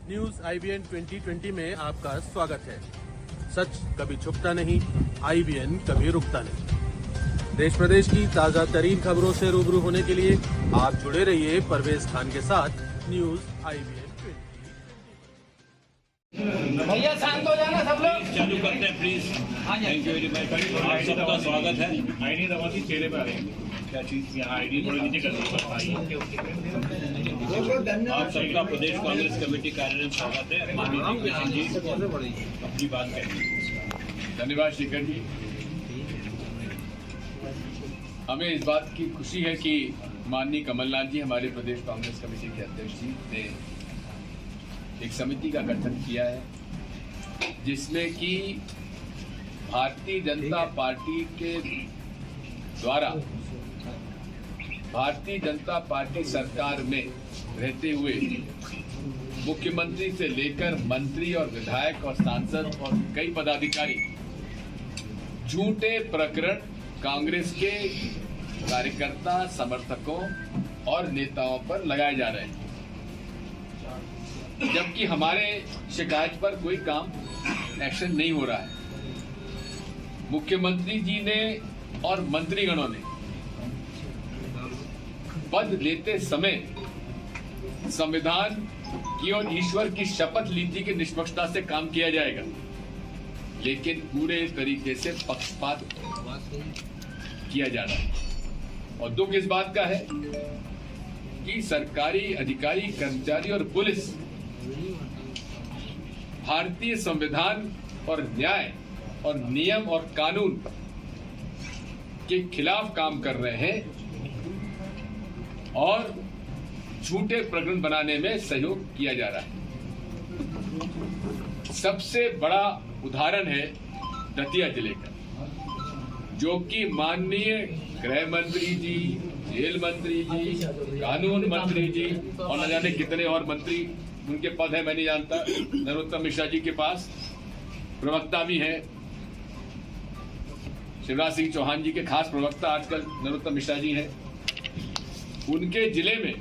News IBN 2020 में आपका स्वागत है। सच कभी छुपता नहीं, IBN कभी रुकता नहीं। देश प्रदेश की ताजा तरीन खबरों से रूबरू होने के लिए आप जुड़े रहिए परवेज खान के साथ न्यूज IBN 20। भैया शांत हो जाना सब लोग। चालू करते हैं please. Thank you very much. आप सबका स्वागत है। आईडी दबाती चेहरे पे आ रही है क्या चीज यहाँ आईडी थोड़ी नीचे कर दो। आप सबका प्रदेश कांग्रेस कमेटी कार्यालय में स्वागत है। माननीय दिग्विजय जी अपनी बात करेंगे। धन्यवाद शेखर जी। हमें इस बात की खुशी है कि माननीय कमलनाथ जी हमारे प्रदेश कांग्रेस कमेटी के अध्यक्ष जी ने एक समिति का गठन किया है जिसमें कि भारतीय जनता पार्टी के द्वारा भारतीय जनता पार्टी सरकार में रहते हुए मुख्यमंत्री से लेकर मंत्री और विधायक और सांसद और कई पदाधिकारी झूठे प्रकरण कांग्रेस के कार्यकर्ता, समर्थकों और नेताओं पर लगाए जा रहे हैं, जबकि हमारे शिकायत पर कोई काम एक्शन नहीं हो रहा है। मुख्यमंत्री जी ने और मंत्रीगणों ने पद लेते समय संविधान की और ईश्वर की शपथ ली थी कि निष्पक्षता से काम किया जाएगा, लेकिन पूरे तरीके से पक्षपात किया जा रहा है। और दुख इस बात का है कि सरकारी अधिकारी, कर्मचारी और पुलिस भारतीय संविधान और न्याय और नियम और कानून के खिलाफ काम कर रहे हैं और झूठे प्रकरण बनाने में सहयोग किया जा रहा है। सबसे बड़ा उदाहरण है दतिया जिले का, जो कि माननीय गृह मंत्री जी, जेल मंत्री जी, कानून मंत्री जी और न जाने कितने और मंत्री उनके पद है, मैं नहीं जानता। नरोत्तम मिश्रा जी के पास प्रवक्ता भी है, शिवराज सिंह चौहान जी के खास प्रवक्ता आजकल नरोत्तम मिश्रा जी हैं। उनके जिले में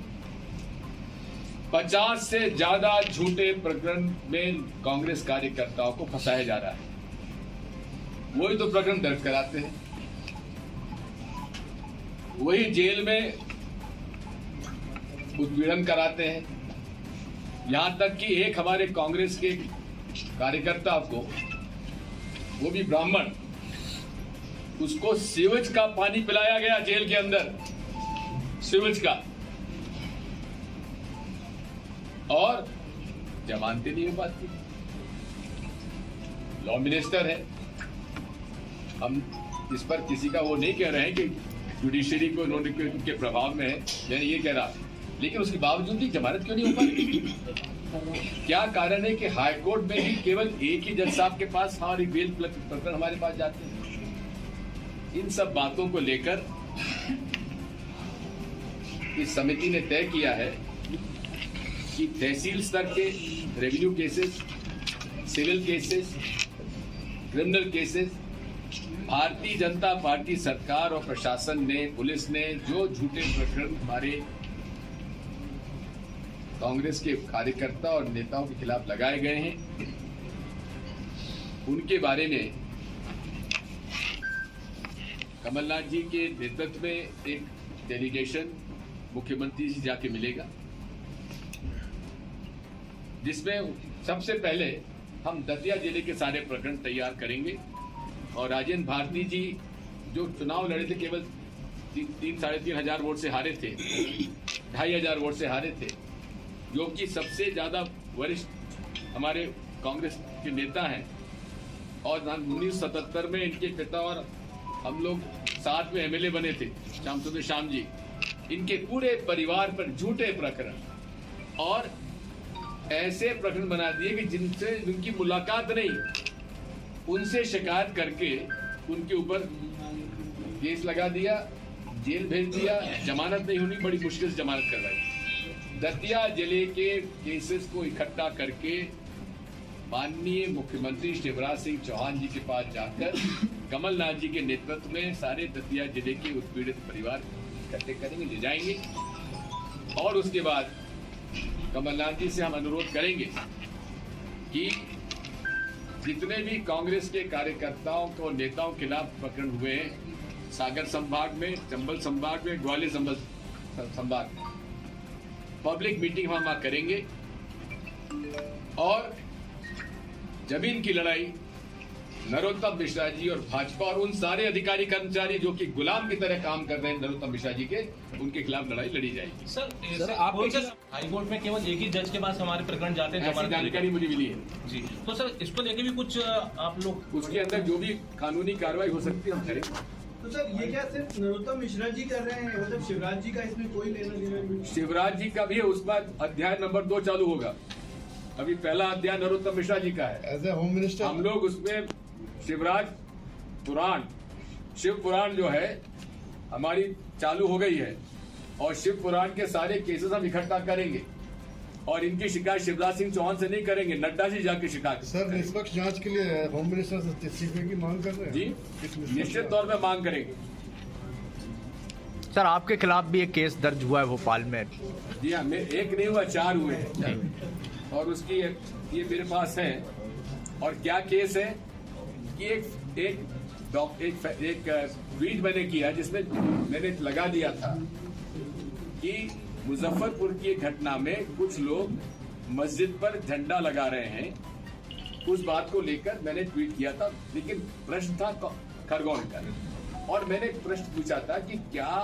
50 से ज्यादा झूठे प्रकरण में कांग्रेस कार्यकर्ताओं को फंसाया जा रहा है। वही तो प्रकरण दर्ज कराते हैं, वही जेल में उत्पीड़न कराते हैं। यहां तक कि एक हमारे कांग्रेस के कार्यकर्ता को, वो भी ब्राह्मण, उसको सीवेज का पानी पिलाया गया जेल के अंदर, सीवेज का, और जमानतें नहीं हो पाती। लॉ मिनिस्टर है, हम इस पर किसी का वो नहीं कह रहे हैं कि जुडिशरी को इन्होंने के प्रभाव में है, मैं ये कह रहा, लेकिन उसके बावजूद भी जमानत क्यों नहीं हो पाती? क्या कारण है कि हाईकोर्ट में भी केवल एक ही जज साहब के पास हमारी बेल प्रकरण हमारे पास जाते हैं? इन सब बातों को लेकर इस समिति ने तय किया है कि तहसील स्तर के revenue cases, civil cases, criminal cases, Bharatiya Janata party सरकार और प्रशासन ने, पुलिस ने जो झूठे प्रकरण हमारे कांग्रेस के कार्यकर्ता और नेताओं के खिलाफ लगाए गए हैं, उनके बारे में कमलनाथ जी के नेतृत्व में एक डेलीगेशन मुख्यमंत्री जी जाके मिलेगा, जिसमें सबसे पहले हम दतिया जिले के सारे प्रकरण तैयार करेंगे। और राजेंद्र भारती जी जो चुनाव लड़े थे, केवल 3-3.5 हजार वोट से हारे थे, 2,500 वोट से हारे थे, जो कि सबसे ज्यादा वरिष्ठ हमारे कांग्रेस के नेता हैं। और 1977 में इनके पिता और हम लोग साथ में MLA बने थे, श्याम सुंदर श्याम जी। इनके पूरे परिवार पर झूठे प्रकरण और ऐसे प्रकरण बना दिए कि जिनसे उनकी मुलाकात नहीं, उनसे शिकायत करके उनके ऊपर केस लगा दिया, जेल भेज दिया, जमानत नहीं होनी, बड़ी मुश्किल से जमानत करवाई। दतिया जिले के केसेस को इकट्ठा करके माननीय मुख्यमंत्री शिवराज सिंह चौहान जी के पास जाकर कमलनाथ जी के नेतृत्व में सारे दतिया जिले के उत्पीड़ित परिवार इकट्ठे करेंगे, ले जाएंगे। और उसके बाद कमलनाथ जी से हम अनुरोध करेंगे कि जितने भी कांग्रेस के कार्यकर्ताओं को नेताओं के खिलाफ प्रकरण हुए हैं सागर संभाग में, चंबल संभाग में, ग्वालियर संभाग में, पब्लिक मीटिंग हम वहां करेंगे और जमीन की लड़ाई नरोत्तम मिश्रा जी और भाजपा और उन सारे अधिकारी कर्मचारी जो कि गुलाम की तरह काम कर रहे हैं नरोत्तम मिश्रा जी के, उनके खिलाफ लड़ाई लड़ी जाएगी। सर आप हाईकोर्ट में केवल एक ही जज के पास हमारे प्रकरण जाते हैं, ऐसी जानकारी मुझे मिली है जी। तो सर इसको लेके भी कुछ आप लोग, उसके अंदर जो भी कानूनी कार्रवाई हो सकती है हम करेंगे। तो सर ये क्या सिर्फ नरोत्तम मिश्रा जी कर रहे हैं, मतलब शिवराज जी का इसमें कोई लेना देना नहीं? शिवराज जी का भी है, उस पर अध्याय नंबर 2 चालू होगा। अभी पहला अध्याय नरोत्तम मिश्रा जी का है एज ए होम मिनिस्टर। हम लोग उसमें शिवराज पुराण, शिव पुराण जो है हमारी चालू हो गई है और शिव पुराण के सारे केसेस हम इकट्ठा करेंगे और इनकी शिकायत शिवराज सिंह चौहान से नहीं करेंगे, नड्डा जी जाके शिकायत सर निष्पक्ष जांच के लिए होम मिनिस्टर से इस्तीफे की मांग कर रहे हैं जी, निश्चित तौर पे मांग करेंगे। सर आपके खिलाफ भी एक केस दर्ज हुआ है भोपाल में। जी हाँ, एक नहीं हुआ 4 हुए हैं और उसकी ये मेरे पास है। और क्या केस है कि एक ट्वीट मैंने किया जिसमें मैंने लगा दिया था कि मुजफ्फरपुर की एक घटना में कुछ लोग मस्जिद पर झंडा लगा रहे हैं। उस बात को लेकर मैंने ट्वीट किया था, लेकिन प्रश्न था खरगोन का और मैंने प्रश्न पूछा था कि क्या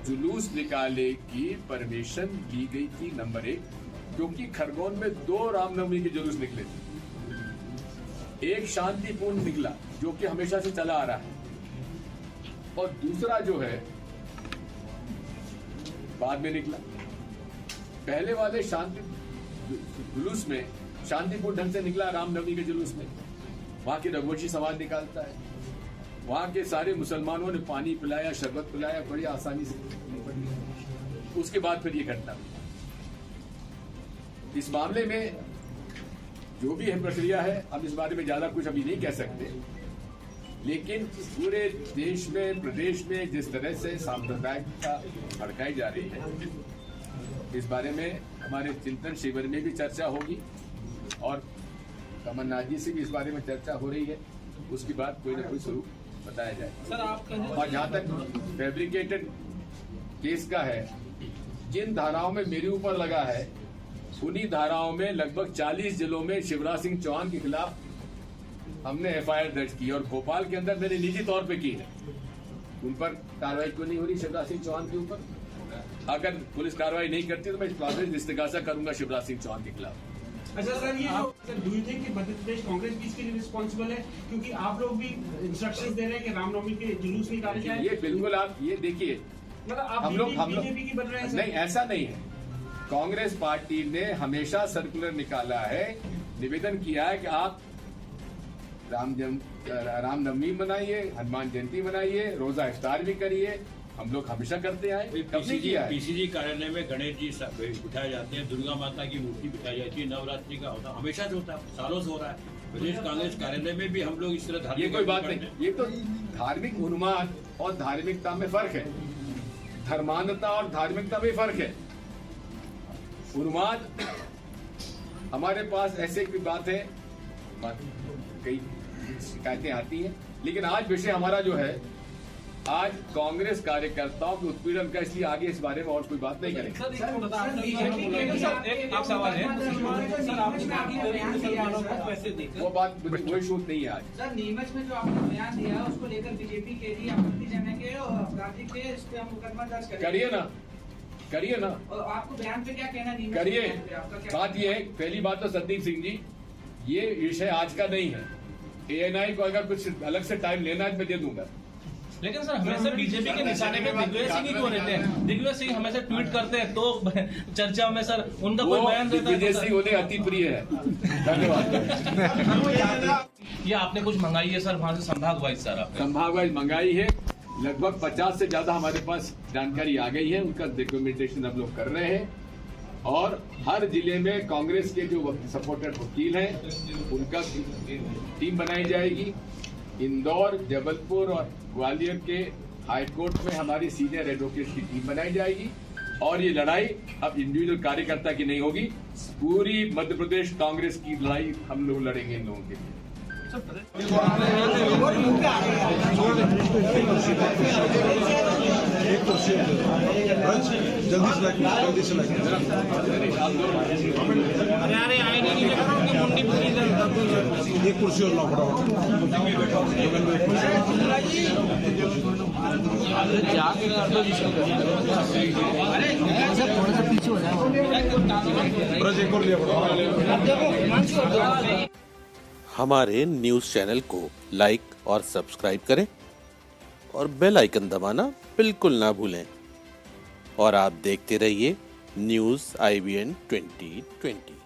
जुलूस निकाले की परमिशन ली गई थी, नंबर 1, क्योंकि खरगोन में 2 रामनवमी के जुलूस निकले थे। एक शांतिपूर्ण निकला जो कि हमेशा से चला आ रहा है और दूसरा जो है बाद में निकला। पहले वाले शांति जुलूस में शांतिपूर्ण ढंग से निकला रामनवमी के जुलूस में, वहां की रघुवंशी समाज निकालता है, वहां के सारे मुसलमानों ने पानी पिलाया, शरबत पिलाया, बड़ी आसानी से निपट गया। उसके बाद फिर ये घटना। इस मामले में जो भी है प्रक्रिया है, हम इस बारे में ज्यादा कुछ अभी नहीं कह सकते, लेकिन पूरे देश में, प्रदेश में जिस तरह से सांप्रदायिकता भड़काई जा रही है, इस बारे में हमारे चिंतन शिविर में भी चर्चा होगी और कमलनाथ जी से भी इस बारे में चर्चा हो रही है। उसके बाद कोई ना कोई स्वरूप बताया जाए। सर आप और जहां तक फैब्रिकेटेड केस का है, जिन धाराओं में मेरे ऊपर लगा है उन्हीं धाराओं में लगभग 40 जिलों में शिवराज सिंह चौहान के खिलाफ हमने एफआईआर दर्ज की और भोपाल के अंदर मैंने निजी तौर पे की है। उन पर कार्रवाई क्यों नहीं हो रही शिवराज सिंह चौहान के ऊपर? अगर पुलिस कार्रवाई नहीं करती तो मैं प्राथमिक इस्तिगासा करूंगा शिवराज सिंह चौहान के खिलाफ। अच्छा सर, ये डू यू थिंक कि मध्य प्रदेश कांग्रेस भी इसके लिए रिस्पॉन्सिबल है, क्योंकि आप लोग भी इंस्ट्रक्शंस दे रहे हैं कि रामनवमी के जुलूस निकाले जाए? ये बिल्कुल, आप ये देखिए, मतलब आप बीजेपी की बन रहे हैं? नहीं, ऐसा नहीं है। कांग्रेस पार्टी ने हमेशा सर्कुलर निकाला है, निवेदन किया है कि आप रामनवमी मनाइए, हनुमान जयंती मनाइए, रोजा इफ्तार भी करिए। हम लोग हमेशा करते आए। पीसीजी कार्यालय में गणेश जी उठाए जाते हैं, दुर्गा माता की मूर्ति बिठाई जाती है, नवरात्रि का होता हमेशा से होता है, सालों से हो रहा है। प्रदेश कांग्रेस कार्यालय में भी हम लोग इस तरह धार्मिक, ये कोई बात नहीं, ये तो धार्मिक उन्माद और धार्मिकता में फर्क है, धर्मांधता और धार्मिकता में फर्क है। उन्माद हमारे पास ऐसे की बात है, कई शिकायतें आती हैं, लेकिन आज विषय हमारा जो है, आज कांग्रेस कार्यकर्ताओं के उत्पीड़न का, इसलिए आगे इस बारे में और कोई बात नहीं करेंगे। एक सवाल है, सर आपने वो बात कोई शूट नहीं है आज। सर नीमच में जो आपने बयान दिया उसको लेकर बीजेपी के लिए आपत्तिजनक है और आपराधिक है, इस पे हम मुकदमा दर्ज करिए ना। और आपको बयान पे क्या कहना है? करिए। बात ये है, पहली बात तो संदीप सिंह जी, ये विषय आज का नहीं है। एएनआई को अगर कुछ अलग से टाइम लेना है तो मैं दे दूंगा। लेकिन सर हमेशा बीजेपी के निशाने पे दिग्विजय सिंह ही क्यों रहते हैं? दिग्विजय सिंह हमेशा ट्वीट करते हैं तो चर्चा में सर उनका कोई बयान रहता है? दिग्विजय सिंह उन्हें अति प्रिय है। धन्यवाद। ये आपने कुछ मंगाई है सर वहाँ से संभाग वाइज? सर आपने संभाग वाइज मंगाई है, लगभग 50 से ज्यादा हमारे पास जानकारी आ गई है, उनका डॉक्यूमेंटेशन हम लोग कर रहे हैं और हर जिले में कांग्रेस के जो सपोर्टेड वकील हैं उनका टीम बनाई जाएगी। इंदौर, जबलपुर और ग्वालियर के हाईकोर्ट में हमारी सीनियर एडवोकेट की टीम बनाई जाएगी और ये लड़ाई अब इंडिविजुअल कार्यकर्ता की नहीं होगी, पूरी मध्य प्रदेश कांग्रेस की लड़ाई हम लोग लड़ेंगे इन लोगों के लिए। एक कुर्सी और लाओ हमारे न्यूज़ चैनल को लाइक और सब्सक्राइब करें और बेल आइकन दबाना बिल्कुल ना भूलें। और आप देखते रहिए न्यूज़ IBN 2020।